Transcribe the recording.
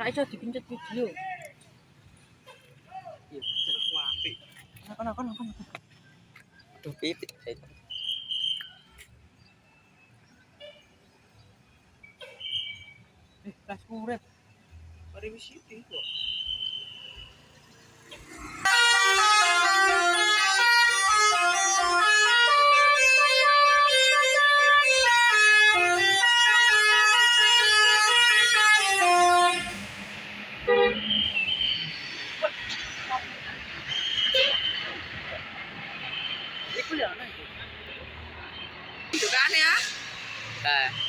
iso dipencet video. Iya, apik. Kon. Aduh, pipit. Kelas urip. Mari wis syuting kok. Iku ya ana iku. Itu kan ya? Nah.